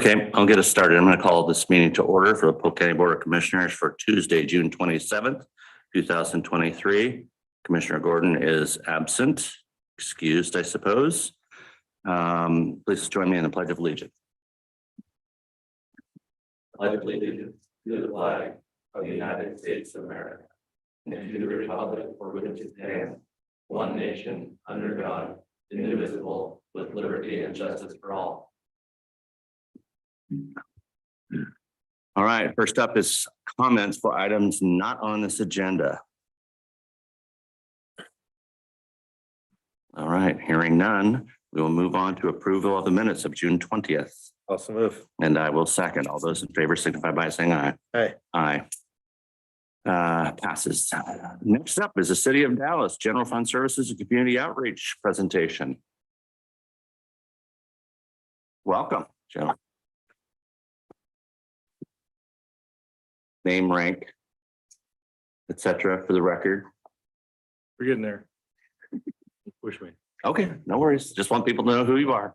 Okay, I'll get us started. I'm going to call this meeting to order for the Polk County Board of Commissioners for Tuesday, June 27th, 2023. Commissioner Gordon is absent, excused, I suppose. Please join me in the Pledge of Allegiance. Pledge of allegiance to the flag of the United States of America and to the republic for which it stands, one nation, under God, indivisible, with liberty and justice for all. All right, first up is comments for items not on this agenda. All right, hearing none, we will move on to approval of the minutes of June 20th. Also move. And I will second. All those in favor signify by saying aye. Aye. Aye. Passes. Next up is the City of Dallas General Fund Services and Community Outreach presentation. Welcome, Joe. Name, rank, etc. for the record. We're getting there. Push me. Okay, no worries. Just want people to know who you are.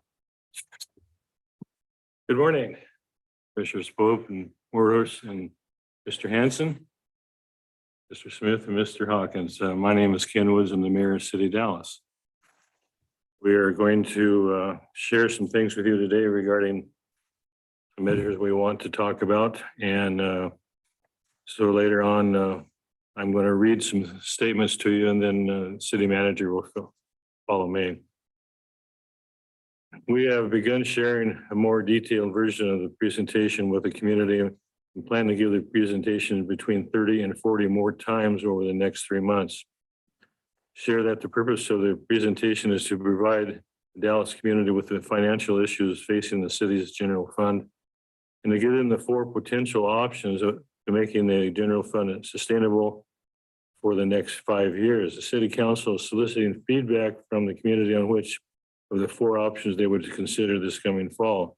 Good morning, Commissioners Pope and Warhorse and Mr. Hanson, Mr. Smith and Mr. Hawkins. My name is Ken Woods. I'm the mayor of City of Dallas. We are going to share some things with you today regarding the measures we want to talk about. And so later on, I'm going to read some statements to you and then city manager will follow me. We have begun sharing a more detailed version of the presentation with the community and plan to give the presentation between 30 and 40 more times over the next 3 months. Share that the purpose of the presentation is to provide the Dallas community with the financial issues facing the city's general fund and to give them the 4 potential options to making the general fund sustainable for the next 5 years. The city council is soliciting feedback from the community on which of the 4 options they would consider this coming fall.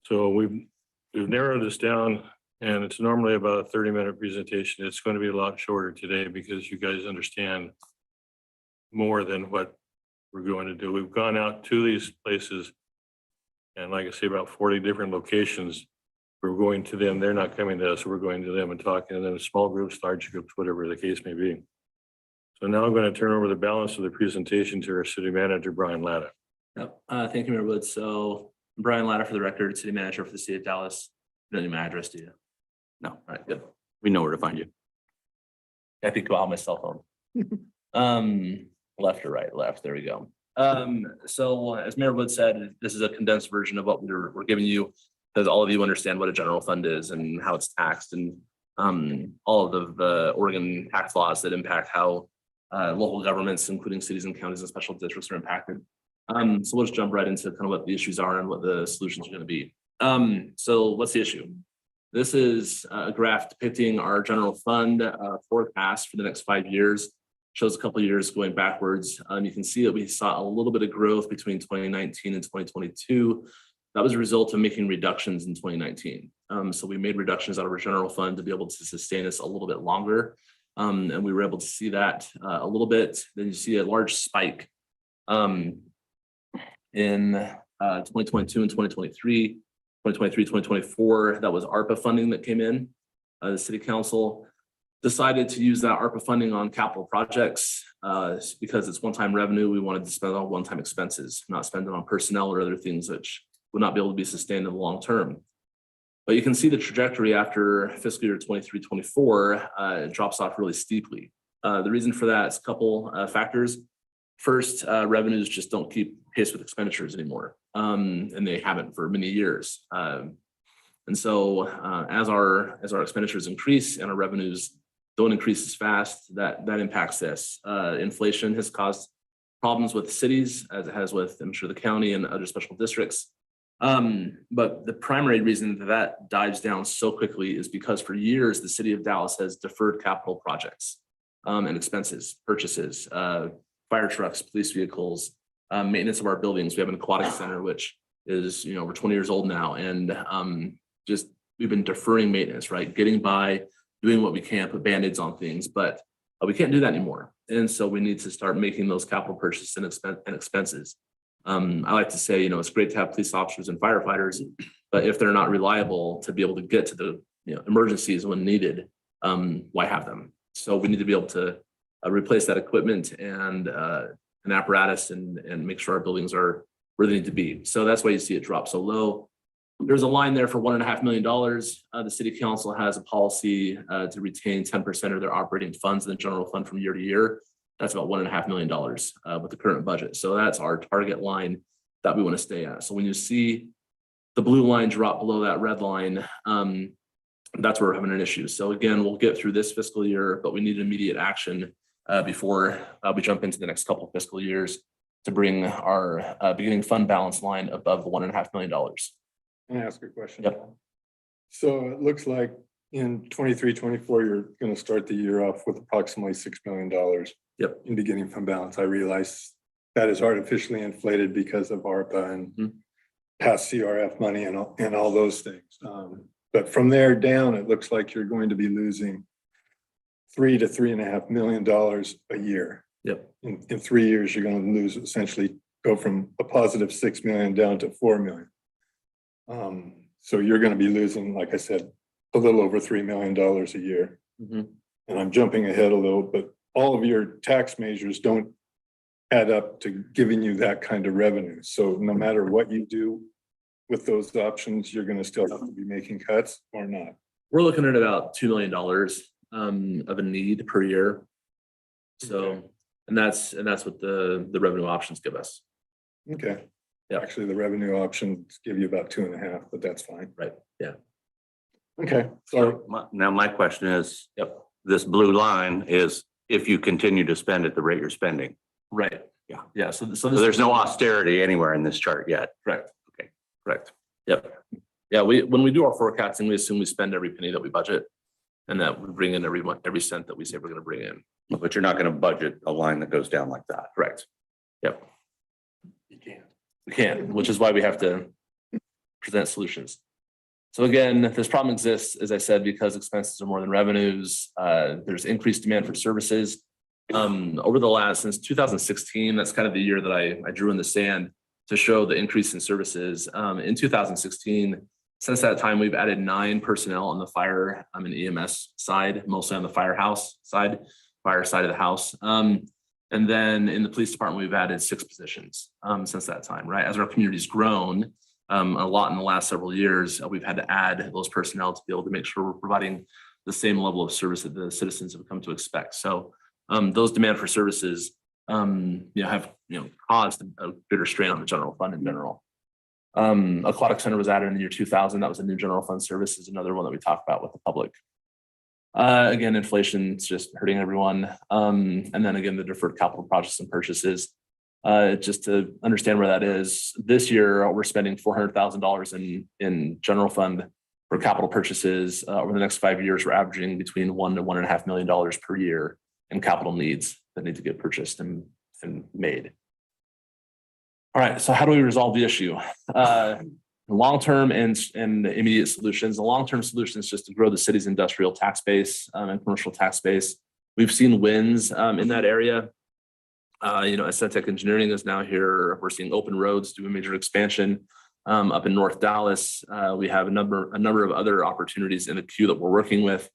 So we've narrowed this down, and it's normally about a 30-minute presentation. It's going to be a lot shorter today because you guys understand more than what we're going to do. We've gone out to these places, and like I say, about 40 different locations. We're going to them. They're not coming to us. We're going to them and talking to them, small groups, large groups, whatever the case may be. So now I'm going to turn over the balance of the presentation to our city manager, Brian Latta. Yep. Thank you, Mayor Woods. So Brian Latta for the record, city manager for the city of Dallas. You don't need my address, do you? No. All right, good. We know where to find you. I think I'll have my cell phone. Left or right? Left. There we go. So as Mayor Woods said, this is a condensed version of what we're giving you, because all of you understand what a general fund is and how it's taxed, and all of the Oregon tax laws that impact how local governments, including cities and counties and special districts, are impacted. So we'll just jump right into kind of what the issues are and what the solutions are going to be. So what's the issue? This is a graph depicting our general fund forecast for the next 5 years. Shows a couple of years going backwards. You can see that we saw a little bit of growth between 2019 and 2022. That was a result of making reductions in 2019. So we made reductions out of our general fund to be able to sustain us a little bit longer. And we were able to see that a little bit. Then you see a large spike in 2022 and 2023, 2024. That was ARPA funding that came in. The city council decided to use that ARPA funding on capital projects because it's one-time revenue. We wanted to spend on one-time expenses, not spend it on personnel or other things which would not be able to be sustained in the long term. But you can see the trajectory after fiscal year 23-24 drops off really steeply. The reason for that is a couple factors. First, revenues just don't keep pace with expenditures anymore, and they haven't for many years. And so as our expenditures increase and our revenues don't increase as fast, that impacts this. Inflation has caused problems with cities, as it has with, I'm sure, the county and other special districts. But the primary reason that dives down so quickly is because for years, the city of Dallas has deferred capital projects and expenses, purchases, fire trucks, police vehicles, maintenance of our buildings. We have an aquatic center, which is, over 20 years old now. And just, we've been deferring maintenance, right? Getting by, doing what we can, put Band-Aids on things, but we can't do that anymore. And so we need to start making those capital purchases and expenses. I like to say, it's great to have police officers and firefighters, but if they're not reliable to be able to get to the emergencies when needed, why have them? So we need to be able to replace that equipment and an apparatus and make sure our buildings are where they need to be. So that's why you see it drop so low. There's a line there for $1.5 million. The city council has a policy to retain 10% of their operating funds in the general fund from year to year. That's about $1.5 million with the current budget. So that's our target line that we want to stay at. So when you see the blue line drop below that red line, that's where we're having an issue. So again, we'll get through this fiscal year, but we need immediate action before we jump into the next couple of fiscal years to bring our beginning fund balance line above the $1.5 million. Can I ask a question? Yep. So it looks like in 23-24, you're going to start the year off with approximately $6 million. Yep. In beginning fund balance. I realize that is artificially inflated because of ARPA and past CRF money and all those things. But from there down, it looks like you're going to be losing $3 to $3.5 million a year. Yep. In 3 years, you're going to lose, essentially go from a positive 6 million down to 4 million. So you're going to be losing, like I said, a little over $3 million a year. And I'm jumping ahead a little, but all of your tax measures don't add up to giving you that kind of revenue. So no matter what you do with those options, you're going to still have to be making cuts or not. We're looking at about $2 million of a need per year. So, and that's what the revenue options give us. Okay. Yeah. Actually, the revenue options give you about 2.5, but that's fine. Right. Yeah. Okay. So now my question is, Yep. this blue line is if you continue to spend at the rate you're spending. Right. Yeah. Yeah. So So there's no austerity anywhere in this chart yet. Correct. Okay. Correct. Yep. Yeah. When we do our forecasting, we assume we spend every penny that we budget and that we bring in every cent that we say we're going to bring in. But you're not going to budget a line that goes down like that. Correct. Yep. You can't. We can, which is why we have to present solutions. So again, this problem exists, as I said, because expenses are more than revenues. There's increased demand for services. Since 2016, that's kind of the year that I drew in the sand to show the increase in services. In 2016, since that time, we've added 9 personnel on the fire and EMS side, mostly on the fire side of the house. And then in the police department, we've added 6 positions since that time, right? As our community's grown a lot in the last several years, we've had to add those personnel to be able to make sure we're providing the same level of service that the citizens have come to expect. So those demand for services, have caused a bigger strain on the general fund in general. Aquatic Center was added in the year 2000. That was a new general fund service, is another one that we talked about with the public. Again, inflation is just hurting everyone. And then again, the deferred capital projects and purchases. Just to understand where that is, this year we're spending $400,000 in general fund for capital purchases. Over the next 5 years, we're averaging between $1 to $1.5 million per year in capital needs that need to get purchased and made. All right, so how do we resolve the issue? Long-term and immediate solutions. The long-term solution is just to grow the city's industrial tax base and commercial tax base. We've seen wins in that area. Ascentech Engineering is now here. We're seeing Open Roads do a major expansion up in North Dallas. We have a number of other opportunities in the queue that we're working with.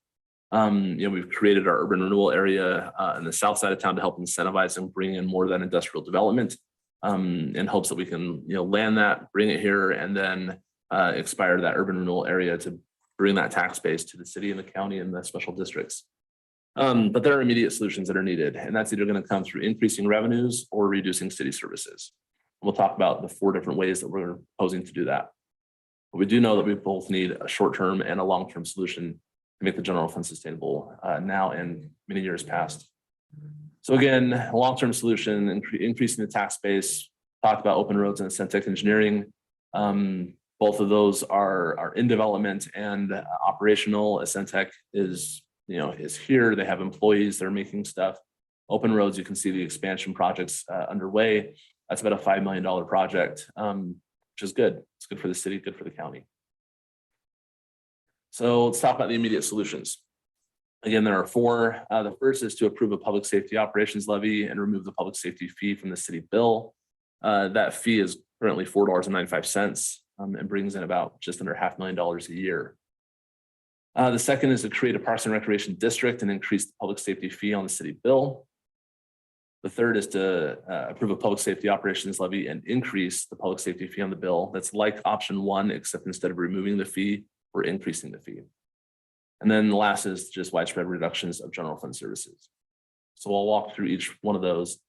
We've created our urban renewal area in the south side of town to help incentivize and bring in more of that industrial development in hopes that we can land that, bring it here, and then expire that urban renewal area to bring that tax base to the city and the county and the special districts. But there are immediate solutions that are needed, and that's either going to come through increasing revenues or reducing city services. We'll talk about the 4 different ways that we're proposing to do that. But we do know that we both need a short-term and a long-term solution to make the general fund sustainable now and many years past. So again, a long-term solution, increasing the tax base, talked about Open Roads and Ascentech Engineering. Both of those are in development and operational. Ascentech is here. They have employees that are making stuff. Open Roads, you can see the expansion projects underway. That's about a $5 million project, which is good. It's good for the city, good for the county. So let's talk about the immediate solutions. Again, there are 4. The first is to approve a public safety operations levy and remove the public safety fee from the city bill. That fee is currently $4.95 and brings in about just under $500,000 a year. The second is to create a Parks and Recreation district and increase the public safety fee on the city bill. The third is to approve a public safety operations levy and increase the public safety fee on the bill. That's like option one, except instead of removing the fee, we're increasing the fee. And then the last is just widespread reductions of general fund services. So I'll walk through each one of those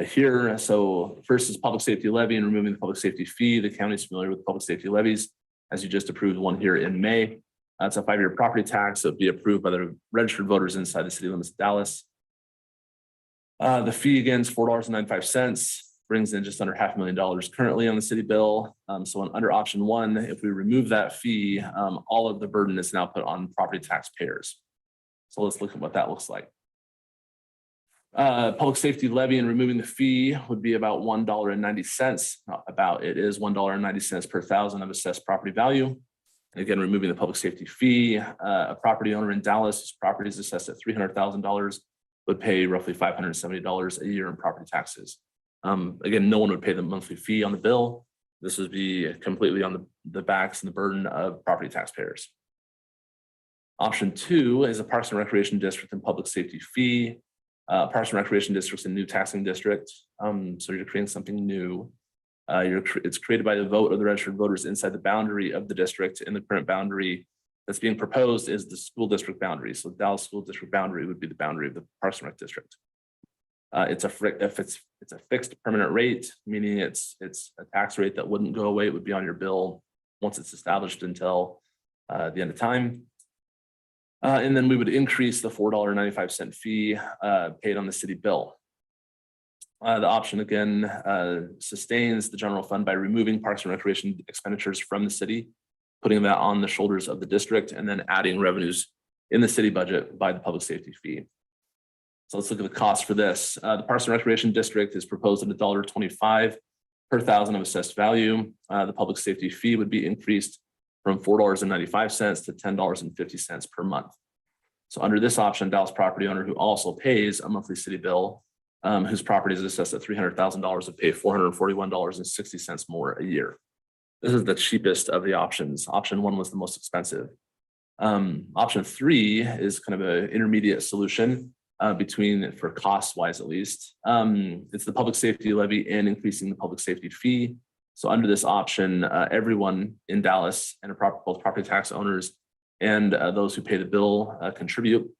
here. So first is public safety levy and removing the public safety fee. The county is familiar with public safety levies, as you just approved one here in May. It's a 5-year property tax that would be approved by the registered voters inside the city limits of Dallas. The fee again is $4.95, brings in just under $500,000 currently on the city bill. So under option one, if we remove that fee, all of the burden is now put on property taxpayers. So let's look at what that looks like. Public safety levy and removing the fee would be about $1.90. Not about, it is $1.90 per thousand of assessed property value. And again, removing the public safety fee, a property owner in Dallas whose property is assessed at $300,000 would pay roughly $570 a year in property taxes. Again, no one would pay the monthly fee on the bill. This would be completely on the backs and the burden of property taxpayers. Option two is a Parks and Recreation district and public safety fee. Parks and Recreation district's a new taxing district. So you're creating something new. It's created by the vote of the registered voters inside the boundary of the district, and the current boundary that's being proposed is the school district boundary. So Dallas school district boundary would be the boundary of the Parks and Rec district. It's a fixed permanent rate, meaning it's a tax rate that wouldn't go away. It would be on your bill once it's established until the end of time. And then we would increase the $4.95 fee paid on the city bill. The option again sustains the general fund by removing Parks and Recreation expenditures from the city, putting that on the shoulders of the district, and then adding revenues in the city budget by the public safety fee. So let's look at the cost for this. The Parks and Recreation district is proposed at $1.25 per thousand of assessed value. The public safety fee would be increased from $4.95 to $10.50 per month. So under this option, Dallas property owner who also pays a monthly city bill, whose property is assessed at $300,000 would pay $441.60 more a year. This is the cheapest of the options. Option one was the most expensive. Option three is kind of an intermediate solution for cost wise, at least. It's the public safety levy and increasing the public safety fee. So under this option, everyone in Dallas and both property tax owners and those who pay the bill contribute.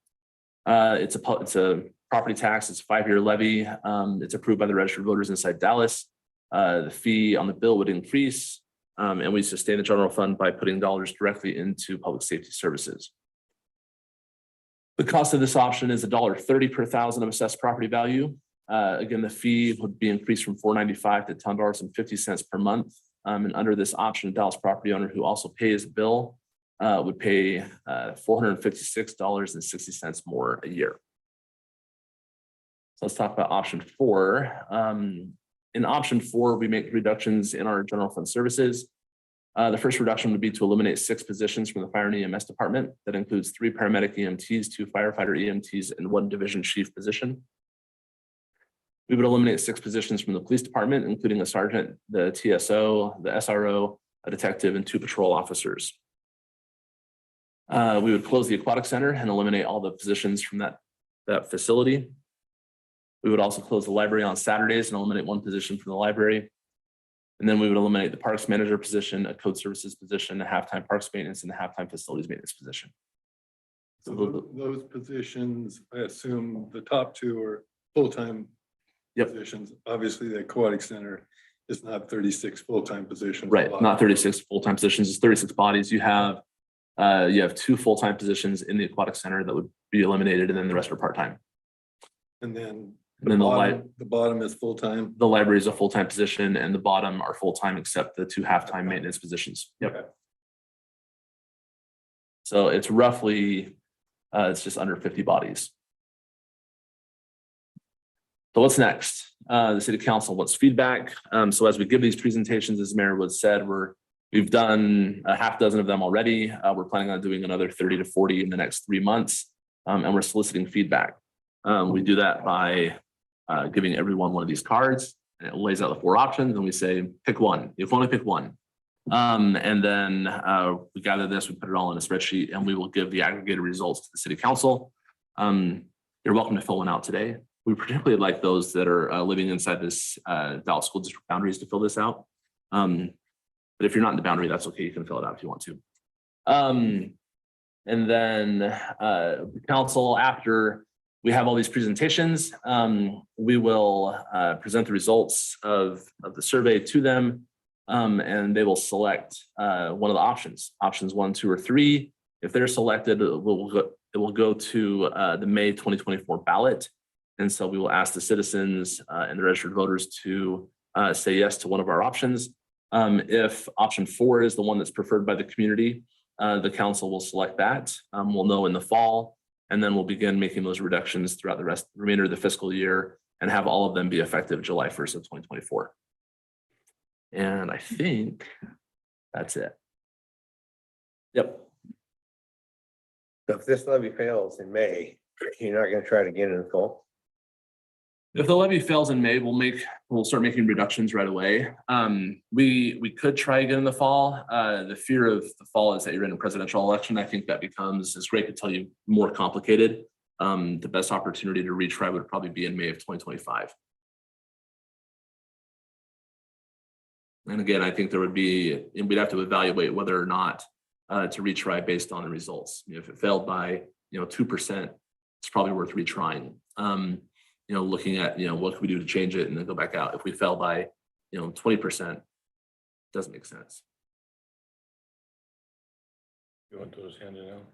It's a property tax. It's a 5-year levy. It's approved by the registered voters inside Dallas. The fee on the bill would increase, and we sustain the general fund by putting dollars directly into public safety services. The cost of this option is $1.30 per thousand of assessed property value. Again, the fee would be increased from $4.95 to $10.50 per month. And under this option, a Dallas property owner who also pays a bill would pay $456.60 more a year. So let's talk about option four. In option four, we make reductions in our general fund services. The first reduction would be to eliminate 6 positions from the fire and EMS department. That includes 3 paramedic EMTs, 2 firefighter EMTs, and 1 division chief position. We would eliminate 6 positions from the police department, including a sergeant, the TSO, the SRO, a detective, and 2 patrol officers. We would close the aquatic center and eliminate all the positions from that facility. We would also close the library on Saturdays and eliminate 1 position from the library. And then we would eliminate the parks manager position, a code services position, a halftime parks maintenance, and a halftime facilities maintenance position. So those positions, I assume the top 2 are full-time positions. Obviously, the aquatic center is not 36 full-time positions. Right, not 36 full-time positions, it's 36 bodies. You have 2 full-time positions in the aquatic center that would be eliminated, and then the rest are part-time. And then the bottom is full-time. The library is a full-time position, and the bottom are full-time except the 2 half-time maintenance positions. Yep. Okay. So it's roughly, it's just under 50 bodies. So what's next? The city council wants feedback. So as we give these presentations, as Mayor Wood said, we've done a half dozen of them already. We're planning on doing another 30 to 40 in the next 3 months, and we're soliciting feedback. We do that by giving everyone one of these cards. And it lays out the 4 options and we say, pick one. You can only pick one. And then we gather this, we put it all in a spreadsheet, and we will give the aggregated results to the city council. You're welcome to fill one out today. We particularly like those that are living inside this Dallas school district boundaries to fill this out. But if you're not in the boundary, that's okay. You can fill it out if you want to. And then the council, after we have all these presentations, we will present the results of the survey to them, and they will select one of the options 1, 2, or 3. If they're selected, it will go to the May 2024 ballot. And so we will ask the citizens and the registered voters to say yes to one of our options. If option 4 is the one that's preferred by the community, the council will select that. We'll know in the fall, and then we'll begin making those reductions throughout the remainder of the fiscal year and have all of them be effective July 1st of 2024. And I think that's it. Yep. So if this levy fails in May, you're not gonna try it again in the fall? If the levy fails in May, we'll start making reductions right away. We could try again in the fall. The fear of the fall is that you're in a presidential election. I think that becomes, as Greg could tell you, more complicated. The best opportunity to retry would probably be in May of 2025. And again, I think there would be, and we'd have to evaluate whether or not to retry based on the results. If it failed by 2%, it's probably worth retrying. Looking at what can we do to change it and then go back out. If we fell by 20%, doesn't make sense. You want those handed out?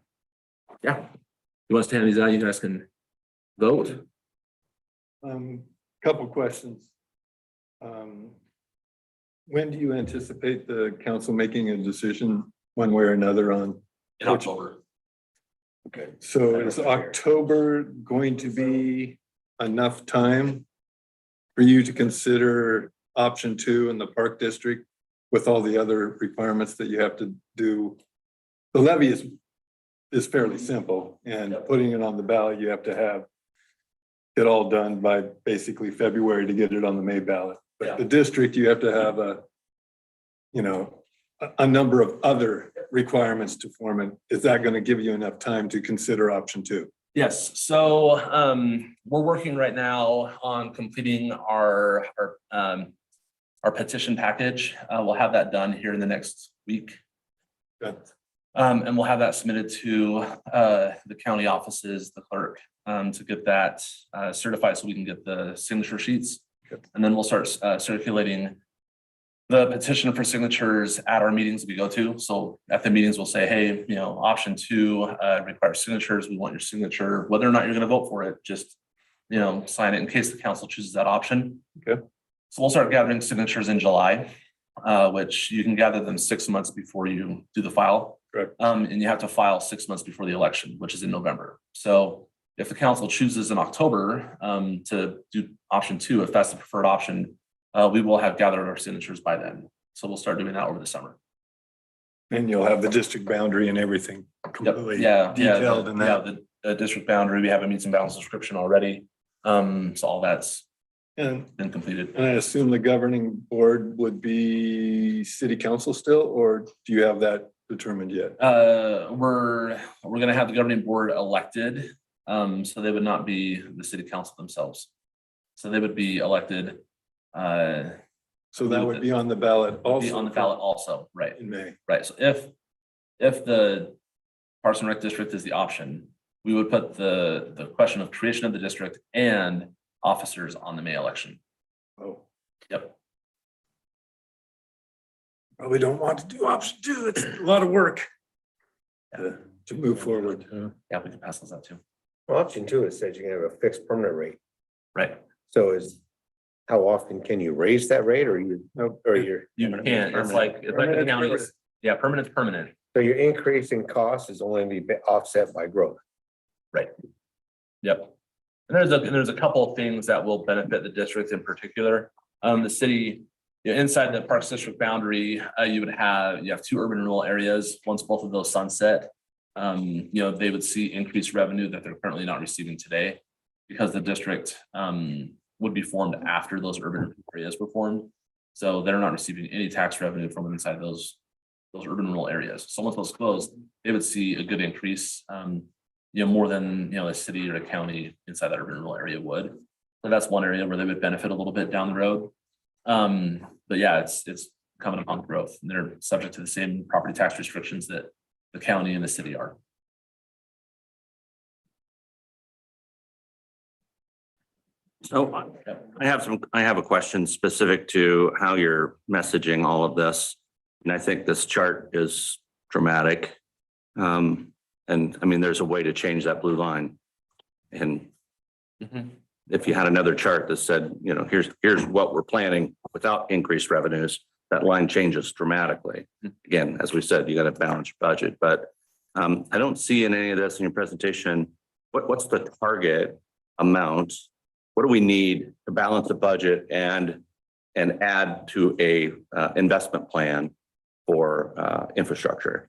Yeah. You want us to hand these out? You guys can vote. Couple questions. When do you anticipate the council making a decision one way or another on? In October. Okay, so is October going to be enough time for you to consider option 2 in the Park District with all the other requirements that you have to do? The levy is fairly simple, and putting it on the ballot, you have to have it all done by basically February to get it on the May ballot. But the district, you have to have a number of other requirements to form it. Is that going to give you enough time to consider option 2? Yes, so we're working right now on completing our petition package. We'll have that done here in the next week. Good. And we'll have that submitted to the county offices, the clerk, to get that certified so we can get the signature sheets. Good. And then we'll start circulating the petition for signatures at our meetings we go to. So at the meetings, we'll say, hey, option 2 requires signatures. We want your signature. Whether or not you're going to vote for it, just sign it in case the council chooses that option. Okay. So we'll start gathering signatures in July, which you can gather them 6 months before you do the file. Correct. And you have to file 6 months before the election, which is in November. So if the council chooses in October to do option 2, if that's the preferred option, we will have gathered our signatures by then. So we'll start doing that over the summer. And you'll have the district boundary and everything completely detailed in that. The district boundary, we have a meets and bounds description already. So all that's been completed. And I assume the governing board would be city council still, or do you have that determined yet? We're going to have the governing board elected. So they would not be the city council themselves. So they would be elected. So that would be on the ballot also. Be on the ballot also, right? In May. Right. So if the Parks and Rec district is the option, we would put the question of creation of the district and officers on the May election. Oh. Yep. Probably don't want to do option 2. It's a lot of work to move forward. Yeah, we can pass those out too. Well, option 2, it says you're gonna have a fixed permanent rate. Right. So how often can you raise that rate, or you're? You can't. It's like the counties. Yeah, permanent's permanent. So your increase in cost is only going to be offset by growth. Right. Yep. And there's a couple of things that will benefit the district in particular. The city, inside the Parks District boundary, you have 2 urban and rural areas. Once both of those sunset, they would see increased revenue that they're currently not receiving today, because the district would be formed after those urban areas were formed. So they're not receiving any tax revenue from inside those urban rural areas. So once those close, they would see a good increase, more than, a city or a county inside that urban rural area would. So that's one area where they would benefit a little bit down the road. But yeah, it's coming upon growth, and they're subject to the same property tax restrictions that the county and the city are. So I have a question specific to how you're messaging all of this. And I think this chart is dramatic. And I mean, there's a way to change that blue line. And if you had another chart that said, here's what we're planning without increased revenues, that line changes dramatically. Again, as we said, you got a balanced budget, but I don't see in any of this in your presentation, what's the target amount? What do we need to balance the budget and add to a investment plan for infrastructure?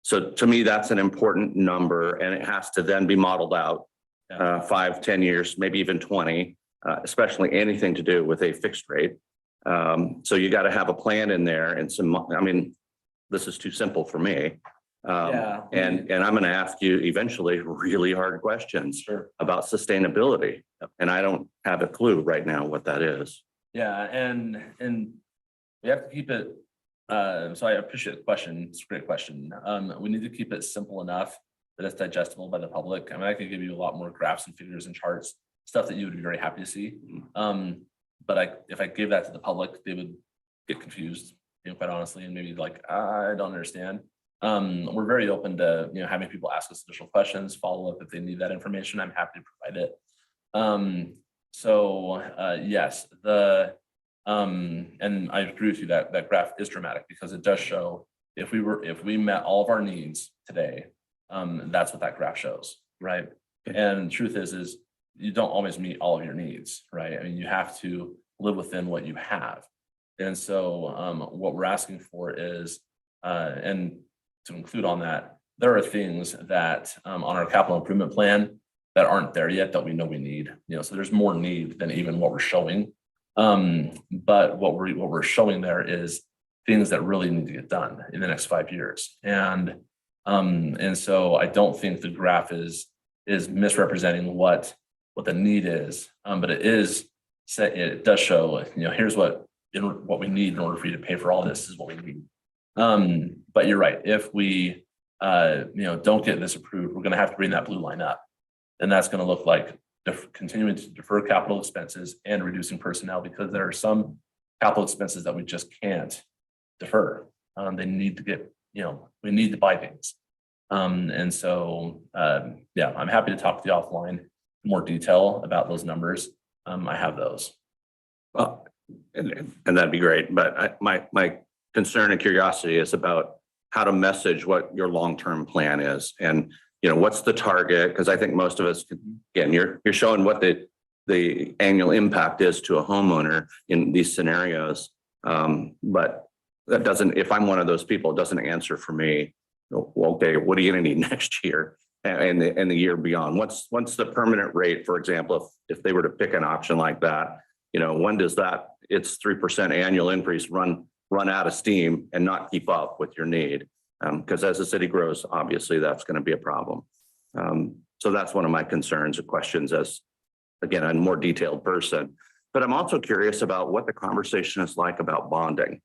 So to me, that's an important number, and it has to then be modeled out 5, 10 years, maybe even 20, especially anything to do with a fixed rate. So you got to have a plan in there and this is too simple for me. And I'm going to ask you eventually really hard questions about sustainability. And I don't have a clue right now what that is. Yeah, and we have to keep it. So I appreciate the question. It's a great question. We need to keep it simple enough that it's digestible by the public. I mean, I could give you a lot more graphs and figures and charts, stuff that you would be very happy to see. But if I gave that to the public, they would get confused, quite honestly, and maybe like, I don't understand. We're very open to, having people ask us additional questions, follow up if they need that information. I'm happy to provide it. Yes, and I agree with you that graph is dramatic because it does show if we met all of our needs today, that's what that graph shows, right? And the truth is you don't always meet all of your needs, right? I mean, you have to live within what you have. And so what we're asking for is, and to include on that, there are things that on our capital improvement plan that aren't there yet that we know we need. So there's more need than even what we're showing. But what we're showing there is things that really need to get done in the next 5 years. And so I don't think the graph is misrepresenting what the need is, but it does show, here's what we need in order for you to pay for all this is what we need. But you're right. If we, don't get this approved, we're going to have to bring that blue line up, and that's going to look like continuing to defer capital expenses and reducing personnel, because there are some capital expenses that we just can't defer. They need to get, we need to buy things. And so, I'm happy to talk to you offline in more detail about those numbers. I have those. Well, and that'd be great. But my concern and curiosity is about how to message what your long-term plan is, and what's the target? Because I think most of us, again, you're showing what the annual impact is to a homeowner in these scenarios. But that doesn't, if I'm one of those people, it doesn't answer for me. Well, okay, what are you going to need next year and the year beyond? What's the permanent rate, for example, if they were to pick an option like that, when does that its 3% annual increase run out of steam and not keep up with your need? Because as the city grows, obviously that's going to be a problem. So that's one of my concerns or questions as, again, a more detailed person. But I'm also curious about what the conversation is like about bonding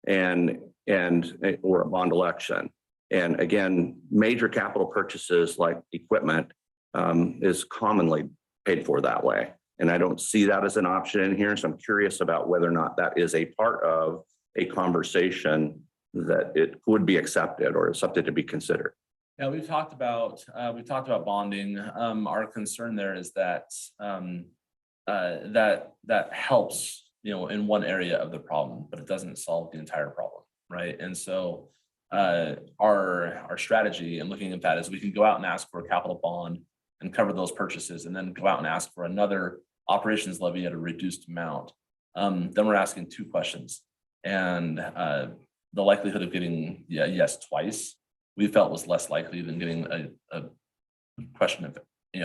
or a bond election. And again, major capital purchases like equipment is commonly paid for that way. And I don't see that as an option in here. So I'm curious about whether or not that is a part of a conversation that it would be accepted or something to be considered. Yeah, we've talked about bonding. Our concern there is that that helps, in one area of the problem, but it doesn't solve the entire problem, right? And so our strategy and looking at that is we can go out and ask for a capital bond and cover those purchases, and then go out and ask for another operations levy at a reduced amount. Then we're asking two questions, and the likelihood of getting yes twice we felt was less likely than getting a question of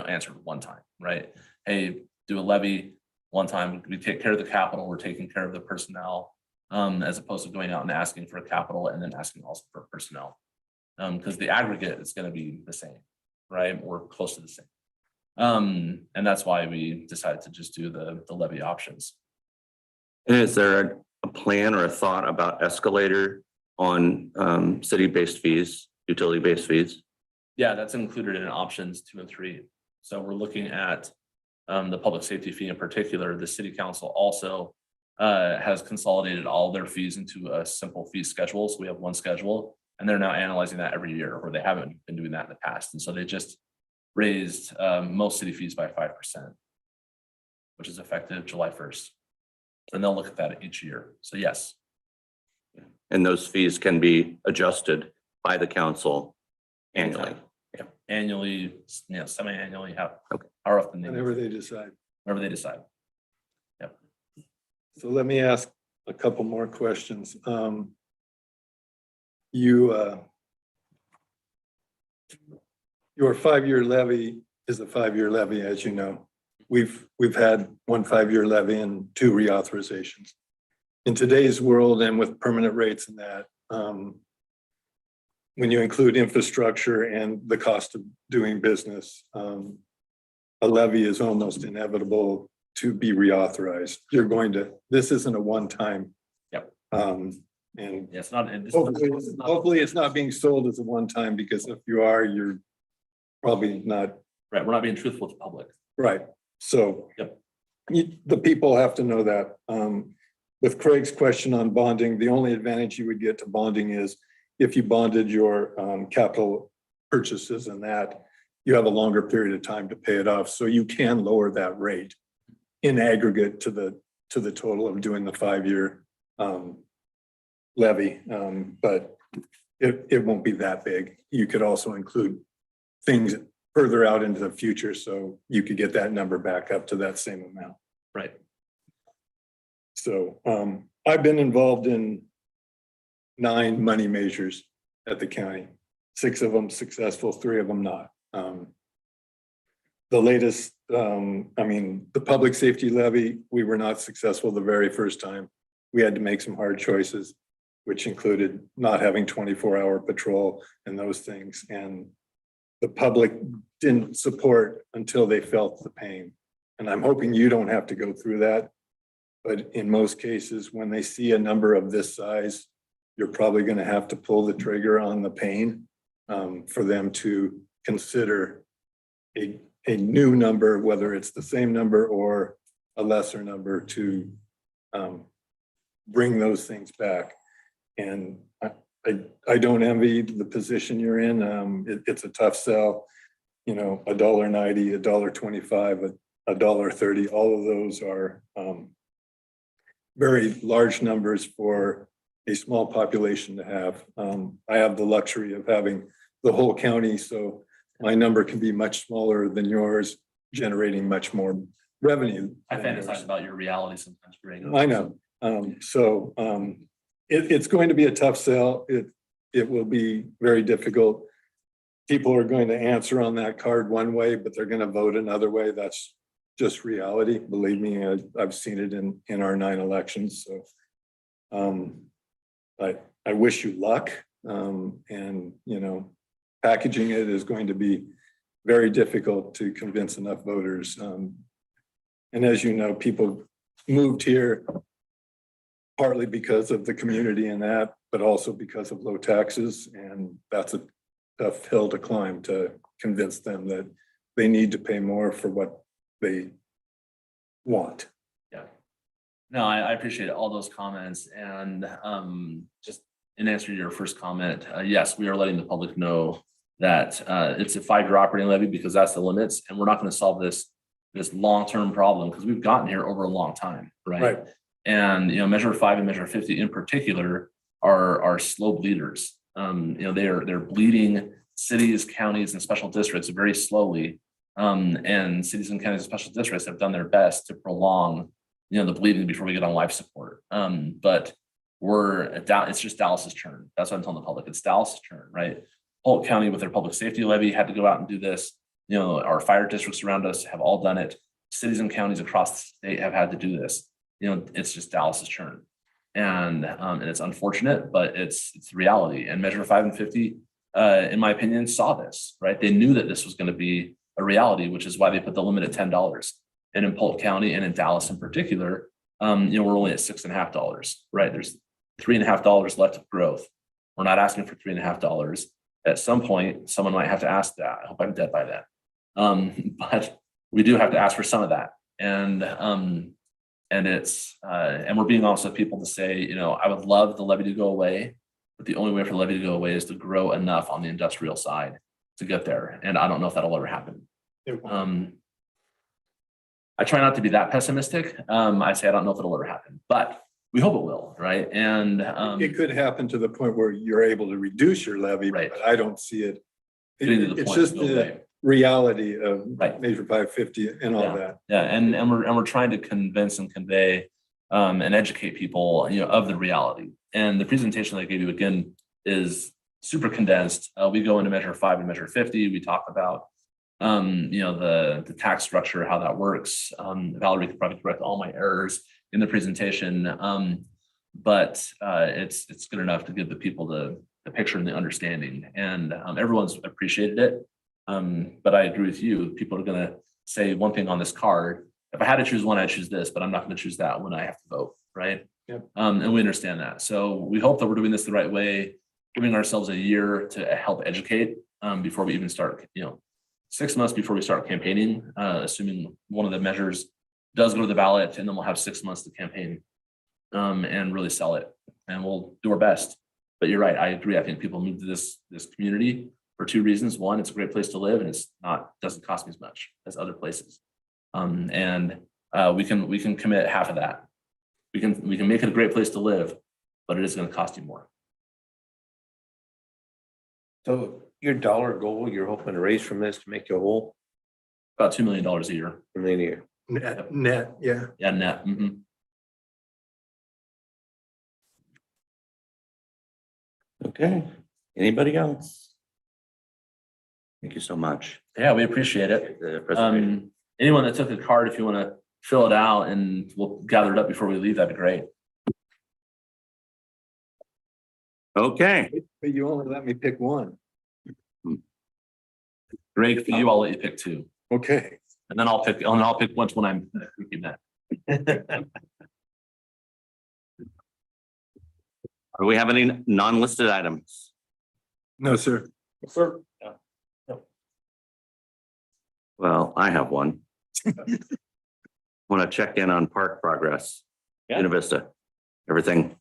answered one time, right? Hey, do a levy, one time. We take care of the capital, we're taking care of the personnel, as opposed to going out and asking for capital and then asking also for personnel. Because the aggregate is going to be the same, right? Or close to the same. And that's why we decided to just do the levy options. And is there a plan or a thought about escalator on city-based fees, utility-based fees? Yeah, that's included in options 2 and 3. So we're looking at the public safety fee in particular. The city council also has consolidated all their fees into a simple fee schedule. So we have one schedule, and they're now analyzing that every year, where they haven't been doing that in the past. And so they just raised most city fees by 5%, which is effective July 1st. And they'll look at that each year. So yes. And those fees can be adjusted by the council annually. Yeah, annually, semi-annually, how Okay. often Whenever they decide. whenever they decide. Yep. So let me ask a couple more questions. Your 5-year levy is a 5-year levy, as you know. We've had 1 5-year levy and 2 reauthorizations. In today's world and with permanent rates and that, when you include infrastructure and the cost of doing business, a levy is almost inevitable to be reauthorized. This isn't a one-time. Yep. And Yeah, it's not. hopefully it's not being sold as a one-time, because if you are, you're probably not. Right, we're not being truthful to the public. Right, so. Yep. The people have to know that. With Craig's question on bonding, the only advantage you would get to bonding is if you bonded your capital purchases and that, you have a longer period of time to pay it off. So you can lower that rate in aggregate to the total of doing the 5-year levy. But it won't be that big. You could also include things further out into the future, so you could get that number back up to that same amount. Right. So I've been involved in 9 money measures at the county, 6 of them successful, 3 of them not. The latest, the public safety levy, we were not successful the very first time. We had to make some hard choices, which included not having 24-hour patrol and those things. And the public didn't support until they felt the pain. And I'm hoping you don't have to go through that. But in most cases, when they see a number of this size, you're probably going to have to pull the trigger on the pain for them to consider a new number, whether it's the same number or a lesser number, to bring those things back. And I don't envy the position you're in. It's a tough sell, $1.90, $1.25, $1.30, all of those are very large numbers for a small population to have. I have the luxury of having the whole county, so my number can be much smaller than yours, generating much more revenue. I fantasize about your reality sometimes. I know. It's going to be a tough sell. It will be very difficult. People are going to answer on that card one way, but they're going to vote another way. That's just reality. Believe me, I've seen it in our 9 elections. So I wish you luck. And packaging it is going to be very difficult to convince enough voters. And as you know, people moved here partly because of the community and that, but also because of low taxes. And that's a tough hill to climb, to convince them that they need to pay more for what they want. Yeah. No, I appreciate all those comments. And just in answer to your first comment, yes, we are letting the public know that it's a 5-year operating levy, because that's the limits. And we're not going to solve this long-term problem, because we've gotten here over a long time. Right. And, Measure 5 and Measure 50 in particular are slow bleeders. They're bleeding cities, counties, and special districts very slowly. And cities and counties and special districts have done their best to prolong, the bleeding before we get on life support. But it's just Dallas's turn. That's what I'm telling the public. It's Dallas's turn, right? Polk County with their public safety levy had to go out and do this. Our fire districts around us have all done it. cities and counties across the state have had to do this. It's just Dallas's turn. And it's unfortunate, but it's the reality. And Measure 5 and 50, in my opinion, saw this, right? They knew that this was going to be a reality, which is why they put the limit at $10. And in Polk County and in Dallas in particular, we're only at $6.50, right? There's $3.50 left of growth. We're not asking for $3.50. At some point, someone might have to ask that. I hope I'm dead by then. But we do have to ask for some of that. And it's and we're being honest with people to say, I would love the levy to go away, but the only way for the levy to go away is to grow enough on the industrial side to get there. And I don't know if that'll ever happen. I try not to be that pessimistic. I say I don't know if it'll ever happen, but we hope it will, right? And It could happen to the point where you're able to reduce your levy, Right. but I don't see it. getting to the It's point just to go the away. reality of Right. Measure 550 and all that. Yeah, and we're trying to convince and convey and educate people, of the reality. And the presentation I gave you again is super condensed. We go into Measure 5 and Measure 50. We talk about the tax structure, how that works. Valerie could probably correct all my errors in the presentation, but it's good enough to give the people the picture and the understanding. And everyone's appreciated it. But I agree with you. People are going to say one thing on this card. If I had to choose one, I'd choose this, but I'm not going to choose that when I have to vote, right? Yep. And we understand that. So we hope that we're doing this the right way, giving ourselves a year to help educate before we even start, 6 months before we start campaigning, assuming one of the measures does go to the ballot, and then we'll have 6 months to campaign and really sell it. And we'll do our best. But you're right. I agree. I think people move to this community for two reasons. One, it's a great place to live, and doesn't cost me as much as other places. And we can commit half of that. We can make it a great place to live, but it is going to cost you more. So your dollar goal, you're hoping to raise from this to make you whole About $2 million a year. from the year. Net, yeah. Yeah, net. Mhm. Okay, anybody else? Thank you so much. Yeah, we appreciate it. The presentation. Anyone that took a card, if you want to fill it out and we'll gather it up before we leave, that'd be great. Okay, But you only let me pick one. Greg, for you, I'll let you pick two. Okay. And then I'll pick once when I'm thinking that. do we have any non-listed items? No, sir. Sir. Well, I have one. Want to check in on park progress. Yeah. Univista. Everything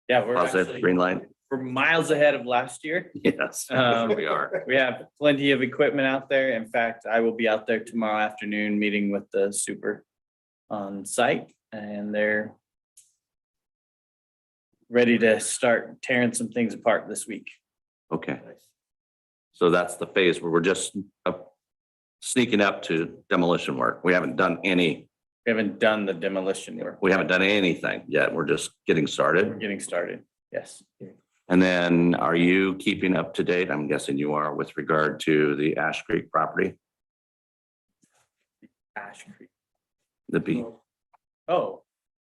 Yeah, we're positive, actually, green light? we're miles ahead of last year. Yes, we are. We have plenty of equipment out there. In fact, I will be out there tomorrow afternoon meeting with the super on site, and they're ready to start tearing some things apart this week. Okay. So that's the phase where we're just sneaking up to demolition work. We haven't done any, We haven't done the demolition work. we haven't done anything yet. We're just getting We're started. getting started. Yes. And then are you keeping up to date? I'm guessing you are with regard to the Ash Creek property, Ash Creek. the B. Oh,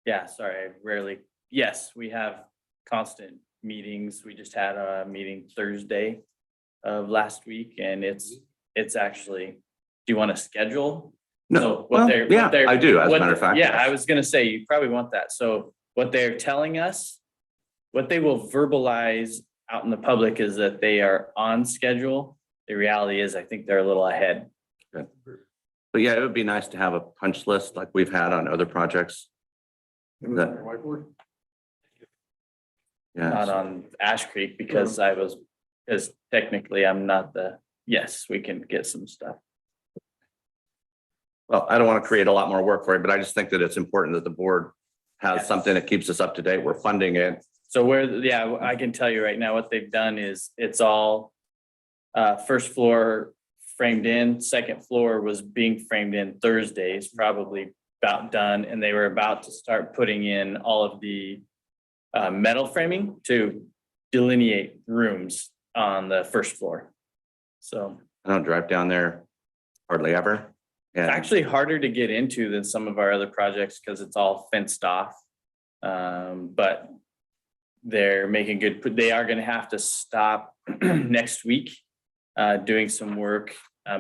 yeah, sorry, I rarely, yes, we have constant meetings. We just had a meeting Thursday of last week, and it's actually, do you want to schedule? No, So what well, they're- yeah, what they're- I do, as a what- matter of fact. Yeah, I yes. was gonna say, you probably want that. So what they're telling us, what they will verbalize out in the public is that they are on schedule. The reality is, I think they're a little ahead. But yeah, it would be nice to have a punch list like we've had on other projects. That- Not Yeah, on Ash Creek because because technically I'm not yes, we can get some stuff. well, I don't want to create a lot more work for you, but I just think that it's important that the board has Yes. something that keeps us up to date. We're funding it. So yeah, I can tell you right now, what they've done is it's all first floor framed in, second floor was being framed in Thursdays, probably about done, and they were about to start putting in all of the metal framing to delineate rooms on the first floor. So I don't drive down there hardly ever. It's actually harder to get into than some of our other projects because it's all fenced off. But they're making good, they are gonna have to stop next week doing some work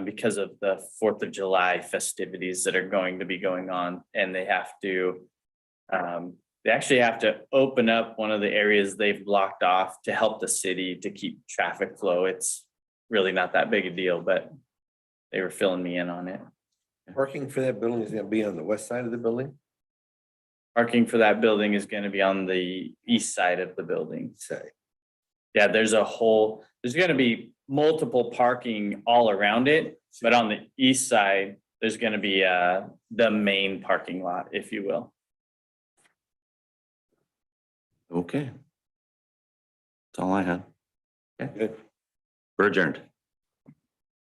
because of the 4th of July festivities that are going to be going on. And they have to, they actually have to open up one of the areas they've blocked off to help the city to keep traffic flow. It's really not that big a deal, but they were filling me in on it. Parking for that building is gonna be on the west side of the building? Parking for that building is gonna be on the east side of the building. Say, Yeah, there's gonna be multiple parking all around it, but on the east side, there's gonna be the main parking lot, if you will. Okay. That's all I had. good. We're adjourned.